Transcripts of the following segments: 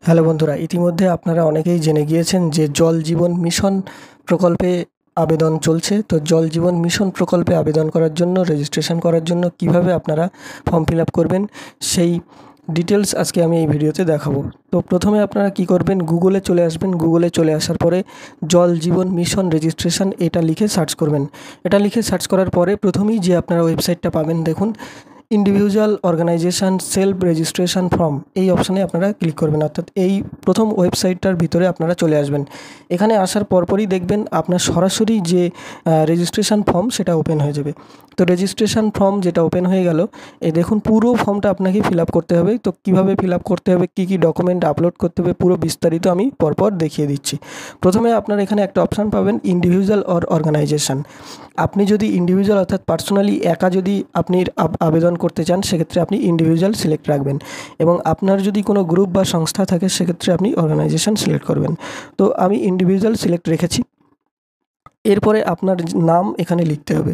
Hello বন্ধুরা, ইতিমধ্যে আপনারা অনেকেই জেনে গিয়েছেন যে জল জীবন মিশন প্রকল্পে আবেদন চলছে। তো জল জীবন মিশন প্রকল্পে আবেদন করার জন্য, রেজিস্ট্রেশন করার জন্য কিভাবে আপনারা ফর্ম ফিল আপ করবেন সেই ডিটেলস আজকে আমি এই ভিডিওতে দেখাবো। তো প্রথমে আপনারা কি করবেন, গুগলে চলে আসবেন। গুগলে চলে আসার পরে জল জীবন মিশন রেজিস্ট্রেশন এটা লিখে সার্চ করবেন। এটা লিখে সার্চ করার পরে প্রথমেই যে আপনারা ওয়েবসাইটটা পাবেন, দেখুন individual organization self registration form, এই অপশানে আপনারা ক্লিক করবেন। অর্থাৎ এই প্রথম ওয়েবসাইটটার ভিতরে আপনারা চলে আসবেন। এখানে আসার পরপরই দেখবেন আপনার সরাসরি যে রেজিস্ট্রেশন ফর্ম সেটা ওপেন হয়ে যাবে। তো রেজিস্ট্রেশন ফর্ম যেটা ওপেন হয়ে গেল, এই দেখুন পুরো ফর্মটা আপনাকে ফিল আপ করতে হবে। তো কীভাবে ফিল আপ করতে হবে, কী কী ডকুমেন্ট আপলোড করতে হবে, পুরো বিস্তারিত আমি পরপর দেখিয়ে দিচ্ছি। প্রথমে আপনার এখানে একটা অপশান পাবেন ইন্ডিভিজুয়াল অর অর্গানাইজেশন। আপনি যদি ইন্ডিভিজুয়াল অর্থাৎ পার্সোনালি একা যদি আপনি আবেদন করতে চান, সেক্ষেত্রে আপনি ইন্ডিভিজুয়াল সিলেক্ট রাখবেন, এবং আপনার যদি কোনো গ্রুপ বা সংস্থা থাকে সেক্ষেত্রে আপনি অর্গানাইজেশন সিলেক্ট করবেন। তো আমি ইন্ডিভিজুয়াল সিলেক্ট রেখেছি। এরপরে আপনার নাম এখানে লিখতে হবে।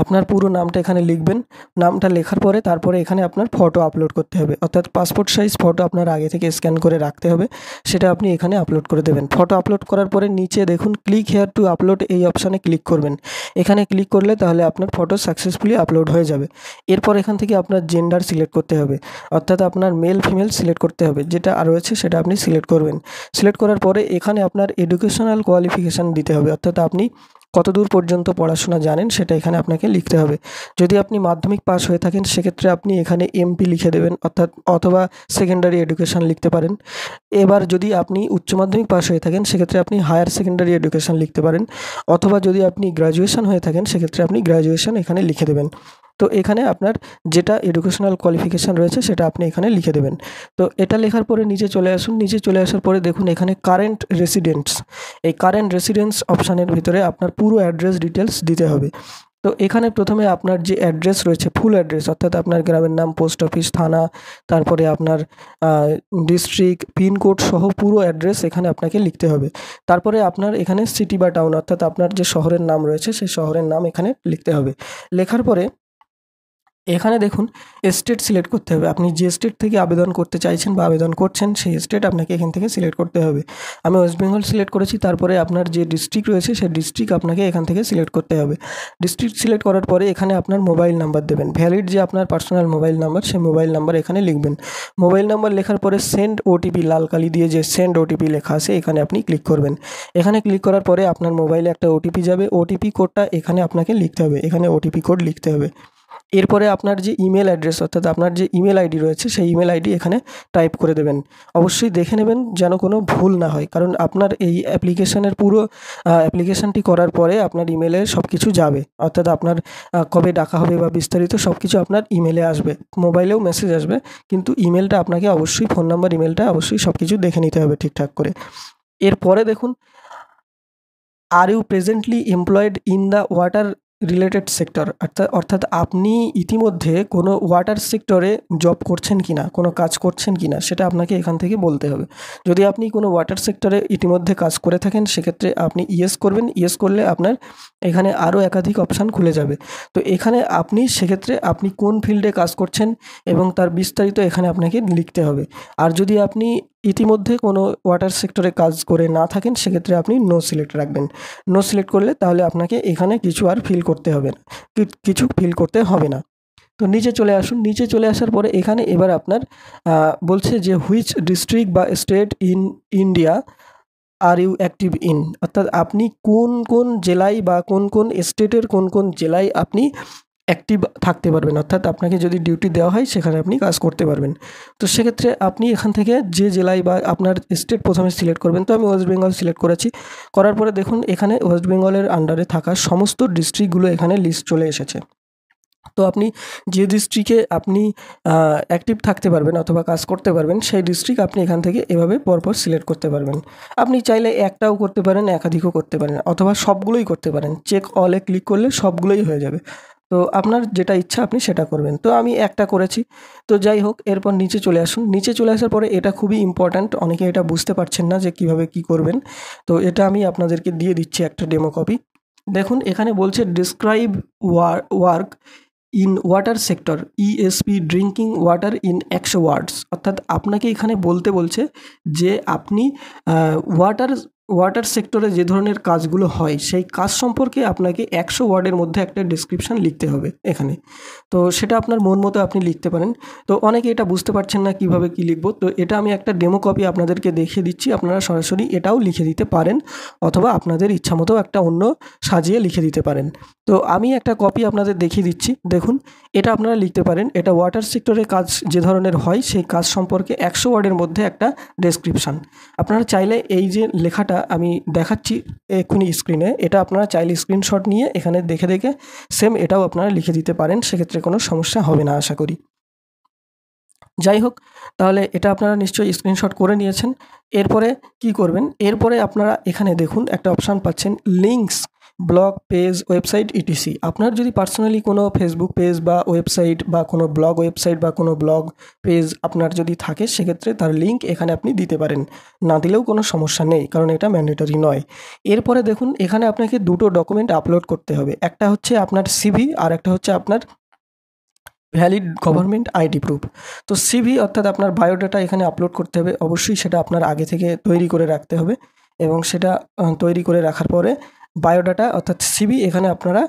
আপনার পুরো নামটা এখানে লিখবেন। নামটা লেখার পরে তারপরে এখানে আপনার ফটো আপলোড করতে হবে, অর্থাৎ পাসপোর্ট সাইজ ফটো আপনার আগে থেকে স্ক্যান করে রাখতে হবে, সেটা আপনি এখানে আপলোড করে দেবেন। ফটো আপলোড করার পরে নিচে দেখুন ক্লিক হেয়ার টু আপলোড, এই অপশানে ক্লিক করবেন। এখানে ক্লিক করলে তাহলে আপনার ফটো সাকসেসফুলি আপলোড হয়ে যাবে। এরপর এখান থেকে আপনার জেন্ডার সিলেক্ট করতে হবে, অর্থাৎ আপনার মেল ফিমেল সিলেক্ট করতে হবে, যেটা রয়েছে সেটা আপনি সিলেক্ট করবেন। সিলেক্ট করার পরে এখানে আপনার এডুকেশনাল কোয়ালিফিকেশান দিতে হবে, অর্থাৎ আপনি কতদূর পর্যন্ত পড়াশোনা জানেন সেটা এখানে আপনাকে লিখতে হবে। যদি আপনি মাধ্যমিক পাস হয়ে থাকেন সেক্ষেত্রে আপনি এখানে এমপি লিখে দেবেন, অর্থাৎ অথবা সেকেন্ডারি এডুকেশান লিখতে পারেন। এবার যদি আপনি উচ্চ মাধ্যমিক পাস হয়ে থাকেন সেক্ষেত্রে আপনি হায়ার সেকেন্ডারি এডুকেশান লিখতে পারেন, অথবা যদি আপনি গ্র্যাজুয়েশন হয়ে থাকেন সেক্ষেত্রে আপনি গ্র্যাজুয়েশন এখানে লিখে দেবেন। তো এখানে আপনার যেটা এডুকেশনাল কোয়ালিফিকেশান রয়েছে সেটা আপনি এখানে লিখে দেবেন। তো এটা লেখার পরে নিচে চলে আসুন। নিচে চলে আসার পরে দেখুন এখানে কারেন্ট রেসিডেন্টস, এই কারেন্ট রেসিডেন্স অপশানের ভিতরে আপনার পুরো অ্যাড্রেস ডিটেলস দিতে হবে। তো এখানে প্রথমে আপনার যে অ্যাড্রেস রয়েছে, ফুল অ্যাড্রেস, অর্থাৎ আপনার গ্রামের নাম, পোস্ট অফিস, থানা, তারপরে আপনার ডিস্ট্রিক্ট, পিনকোড সহ পুরো অ্যাড্রেস এখানে আপনাকে লিখতে হবে। তারপরে আপনার এখানে সিটি বা টাউন, অর্থাৎ আপনার যে শহরের নাম রয়েছে সেই শহরের নাম এখানে লিখতে হবে। লেখার পরে এখানে দেখুন স্টেট সিলেক্ট করতে হবে। আপনি যে স্টেট থেকে আবেদন করতে চাইছেন বা আবেদন করছেন সেই স্টেট আপনাকে এখান থেকে সিলেক্ট করতে হবে। আমি ওয়েস্ট বেঙ্গল সিলেক্ট করেছি। তারপরে আপনার যে ডিস্ট্রিক্ট রয়েছে সেই ডিস্ট্রিক্ট আপনাকে এখান থেকে সিলেক্ট করতে হবে। ডিস্ট্রিক্ট সিলেক্ট করার পরে এখানে আপনার মোবাইল নাম্বার দেবেন, ভ্যালিড যে আপনার পার্সোনাল মোবাইল নাম্বার, সেই মোবাইল নাম্বার এখানে লিখবেন। মোবাইল নাম্বার লেখার পরে সেন্ড ওটিপি, লাল কালি দিয়ে যে সেন্ড ওটিপি লেখা আছে এখানে আপনি ক্লিক করবেন। এখানে ক্লিক করার পরে আপনার মোবাইলে একটা ওটিপি যাবে, ওটিপি কোডটা এখানে আপনাকে লিখতে হবে, এখানে ওটিপি কোড লিখতে হবে। এরপরে আপনার যে ইমেল অ্যাড্রেস, অর্থাৎ আপনার যে ইমেল আইডি রয়েছে সেই ইমেল আইডি এখানে টাইপ করে দেবেন। অবশ্যই দেখে নেবেন যেন কোনো ভুল না হয়, কারণ আপনার এই অ্যাপ্লিকেশনের পুরো অ্যাপ্লিকেশনটি করার পরে আপনার ইমেলে সব কিছু যাবে, অর্থাৎ আপনার কবে ডাকা হবে বা বিস্তারিত সব কিছু আপনার ইমেলে আসবে। মোবাইলেও মেসেজ আসবে, কিন্তু ইমেলটা আপনাকে অবশ্যই, ফোন নাম্বার, ইমেলটা অবশ্যই সব কিছু দেখে নিতে হবে ঠিকঠাক করে। এরপরে দেখুন are you presently employed in the water related sector, অর্থাৎ আপনি ইতিমধ্যে কোনো ওয়াটার সেক্টরে জব করছেন কিনা, কোনো কাজ করছেন কিনা সেটা আপনাকে এখান থেকে বলতে হবে। যদি আপনি কোনো ওয়াটার সেক্টরে ইতিমধ্যে কাজ করে থাকেন সেক্ষেত্রে আপনি ইয়েস করবেন। ইয়েস করলে আপনার এখানে আরও একাধিক অপশান খুলে যাবে। তো এখানে আপনি সেক্ষেত্রে আপনি কোন ফিল্ডে কাজ করছেন এবং তার বিস্তারিত এখানে আপনাকে লিখতে হবে। আর যদি আপনি ইতিমধ্যে কোনো ওয়াটার সেক্টরে কাজ করে না থাকেন সেক্ষেত্রে আপনি নো সিলেক্ট রাখবেন। নো সিলেক্ট করলে তাহলে আপনাকে এখানে কিছু আর ফিল করতে হবে না, কিছু ফিল করতে হবে না। তো নিচে চলে আসুন। নিচে চলে আসার পরে এখানে এবার আপনার বলছে যে হুইচ ডিস্ট্রিক্ট বা state in India are you active in, অর্থাৎ আপনি কোন কোন জেলায় বা কোন কোন স্টেটের কোন কোন জেলায় আপনি অ্যাক্টিভ থাকতে পারবেন, অর্থাৎ আপনাকে যদি ডিউটি দেওয়া হয় সেখানে আপনি কাজ করতে পারবেন। তো সেক্ষেত্রে আপনি এখান থেকে যে জেলায় বা আপনার স্টেট প্রথমে সিলেক্ট করবেন। তো আমি ওয়েস্ট বেঙ্গল সিলেক্ট করেছি। করার পরে দেখুন এখানে ওয়েস্ট বেঙ্গলের আন্ডারে থাকা সমস্ত ডিস্ট্রিক্টগুলো এখানে লিস্ট চলে এসেছে। তো আপনি যে ডিস্ট্রিক্টে আপনি অ্যাক্টিভ থাকতে পারবেন অথবা কাজ করতে পারবেন সেই ডিস্ট্রিক্ট আপনি এখান থেকে এভাবে পরপর সিলেক্ট করতে পারবেন। আপনি চাইলে একটাও করতে পারেন, একাধিকও করতে পারেন, অথবা সবগুলোই করতে পারেন। চেক অলে ক্লিক করলে সবগুলোই হয়ে যাবে। তো আপনার যেটা ইচ্ছা আপনি সেটা করবেন। তো আমি একটা করেছি। তো যাই হোক, এরপর নিচে চলে আসুন। নিচে চলে আসার পরে এটা খুবই ইম্পর্ট্যান্ট, অনেকে এটা বুঝতে পারছেন না যে কীভাবে কী করবেন। তো এটা আমি আপনাদেরকে দিয়ে দিচ্ছি একটা ডেমো কপি। দেখুন এখানে বলছে describe work in water sector ESP drinking water in 100 ওয়ার্ডস, অর্থাৎ আপনাকে এখানে বলতে বলছে যে আপনি ওয়াটার সেক্টরে যে ধরনের কাজগুলো হয় সেই কাজ সম্পর্কে আপনাকে 100 ওয়ার্ডের মধ্যে একটা ডেসক্রিপশন লিখতে হবে এখানে। তো সেটা আপনার মন মতো আপনি লিখতে পারেন। তো অনেকে এটা বুঝতে পারছেন না কীভাবে কী লিখব, তো এটা আমি একটা ডেমো কপি আপনাদেরকে দেখিয়ে দিচ্ছি, আপনারা সরাসরি এটাও লিখে দিতে পারেন অথবা আপনাদের ইচ্ছামতো একটা অন্য সাজিয়ে লিখে দিতে পারেন। তো আমি একটা কপি আপনাদের দেখিয়ে দিচ্ছি, দেখুন এটা আপনারা লিখতে পারেন। এটা ওয়াটার সেক্টরে কাজ যে ধরনের হয় সেই কাজ সম্পর্কে 100 ওয়ার্ডের মধ্যে একটা ডেসক্রিপশান। আপনারা চাইলে এই যে লেখাটা আমি দেখাচ্ছি এক্ষুনি স্ক্রিনে, এটা আপনারা চাইলে স্ক্রিনশট নিয়ে এখানে দেখে দেখে সেম এটাও আপনারা লিখে দিতে পারেন, সেক্ষেত্রে কোনো সমস্যা হবে না আশা করি। যাই হোক, তাহলে এটা আপনারা নিশ্চয়ই স্ক্রিনশট করে নিয়েছেন। এরপরে কি করবেন, এরপরে আপনারা এখানে দেখুন একটা অপশান পাচ্ছেন links, blog page, website etc. আপনার যদি পার্সোনালি কোনো ফেসবুক পেজ বা ওয়েবসাইট বা কোনো ব্লগ ওয়েবসাইট বা কোনো ব্লগ পেজ আপনার যদি থাকে, সেক্ষেত্রে তার লিঙ্ক এখানে আপনি দিতে পারেন, না দিলেও কোনো সমস্যা নেই, কারণ এটা ম্যান্ডেটরি নয়। এরপরে দেখুন এখানে আপনাকে দুটো ডকুমেন্ট আপলোড করতে হবে, একটা হচ্ছে আপনার সিভি আর একটা হচ্ছে আপনার ভ্যালিড গভর্নমেন্ট আইডি প্রুফ। তো সিভি অর্থাৎ আপনার বায়োডাটা এখানে আপলোড করতে হবে, অবশ্যই সেটা আপনার আগে থেকে তৈরি করে রাখতে হবে এবং সেটা তৈরি করে রাখার পরে বায়োডাটা অর্থাৎ সিভি এখানে আপনারা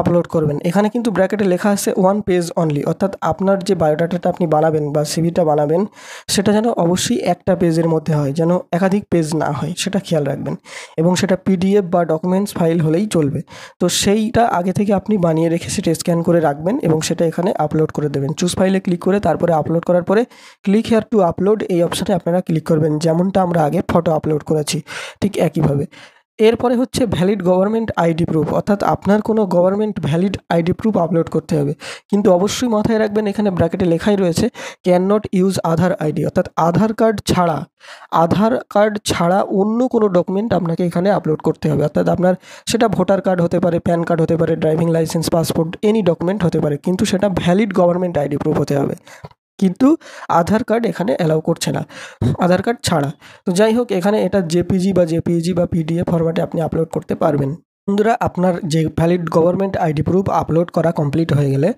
আপলোড করবেন। এখানে কিন্তু ব্র্যাকেটে লেখা আছে 1 পেজ অনলি, অর্থাৎ আপনার যে বায়োডাটাটা আপনি বানাবেন বা সিভিটা বানাবেন সেটা যেন অবশ্যই একটা পেজের মধ্যে হয়, যেন একাধিক পেজ না হয়, সেটা খেয়াল রাখবেন। এবং সেটা পিডিএফ বা ডকুমেন্টস ফাইল হলেই চলবে। তো সেইটা আগে থেকে আপনি বানিয়ে রেখে সেটা স্ক্যান করে রাখবেন এবং সেটা এখানে আপলোড করে দেবেন। চুজ ফাইলে ক্লিক করে তারপরে আপলোড করার পরে ক্লিক হেয়ার টু আপলোড এই অপশানে আপনারা ক্লিক করবেন, যেমনটা আমরা আগে ফটো আপলোড করেছি ঠিক একইভাবে। এরপরে হচ্ছে ভ্যালিড গভর্নমেন্ট আইডি প্রুফ, অর্থাৎ আপনার কোনো government valid ID proof upload করতে হবে, কিন্তু অবশ্যই মাথায় রাখবেন এখানে ব্র্যাকেটে লেখাই রয়েছে can not use Aadhaar ID, অর্থাৎ আধার কার্ড ছাড়া অন্য কোনো ডকুমেন্ট আপনাকে এখানে আপলোড করতে হবে। অর্থাৎ আপনার সেটা ভোটার কার্ড হতে পারে, প্যান কার্ড হতে পারে, driving licence, passport, any document হতে পারে, কিন্তু সেটা ভ্যালিড গভর্নমেন্ট আইডি প্রুফ হতে হবে। কিন্তু আধার কার্ড এখানে অ্যালাউ করছে না, আধার কার্ড ছাড়া। তো যাই হোক, এখানে এটা জেপিজি বা পিডিএফ ফরম্যাটে আপনি আপলোড করতে পারবেন। বন্ধুরা, আপনার যে valid government ID proof upload করা কমপ্লিট হয়ে গেলে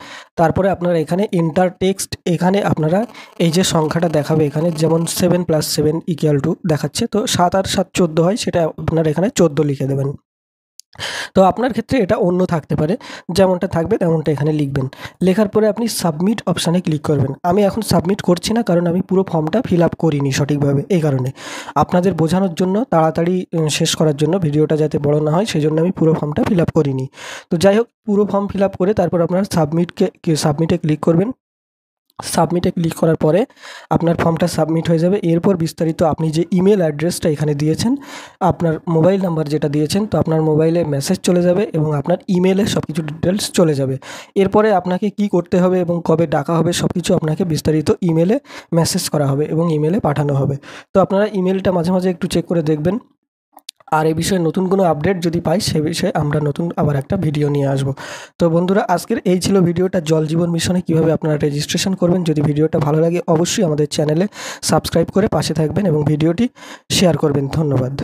তারপরে আপনারা এখানে এন্টার টেক্সট, এখানে আপনারা এই যে সংখ্যাটা দেখাবে এখানে, যেমন 7 + 7 = দেখাচ্ছে, তো 7 আর 7 14 হয়, সেটা আপনারা এখানে 14 লিখে দেবেন। তো আপনার ক্ষেত্রে এটা অন্য থাকতে পারে, যেমনটা থাকবে তেমনটা এখানে লিখবেন। লেখার পরে আপনি সাবমিট অপশানে ক্লিক করবেন। আমি এখন সাবমিট করছি না, কারণ আমি পুরো ফর্মটা ফিল আপ করিনি সঠিকভাবে, এই কারণে আপনাদের বোঝানোর জন্য, তাড়াতাড়ি শেষ করার জন্য, ভিডিওটা যাতে বড় না হয় সেই জন্য আমি পুরো ফর্মটা ফিল আপ করিনি। তো যাই হোক, পুরো ফর্ম ফিল আপ করে তারপর আপনারা সাবমিটে ক্লিক করবেন। সাবমিটে ক্লিক করার পরে আপনার ফর্মটা সাবমিট হয়ে যাবে। এরপর বিস্তারিত আপনি যে ইমেল অ্যাড্রেসটা এখানে দিয়েছেন, আপনার মোবাইল নাম্বার যেটা দিয়েছেন, তো আপনার মোবাইলে মেসেজ চলে যাবে এবং আপনার ইমেলে সব কিছু ডিটেলস চলে যাবে। এরপরে আপনাকে কি করতে হবে এবং কবে ডাকা হবে সব কিছু আপনাকে বিস্তারিত ইমেলে মেসেজ করা হবে এবং ইমেলে পাঠানো হবে। তো আপনারা ইমেলটা মাঝে মাঝে একটু চেক করে দেখবেন। আর এই বিষয়ে নতুন কোনো আপডেট যদি পাই সে বিষয়ে আমরা নতুন আবার একটা ভিডিও নিয়ে আসব। তো বন্ধুরা, আজকের এই ছিল ভিডিওটা, জল জীবন মিশনে কীভাবে আপনারা রেজিস্ট্রেশন করবেন। যদি ভিডিওটা ভালো লাগে অবশ্যই আমাদের চ্যানেলে সাবস্ক্রাইব করে পাশে থাকবেন এবং ভিডিওটি শেয়ার করবেন। ধন্যবাদ।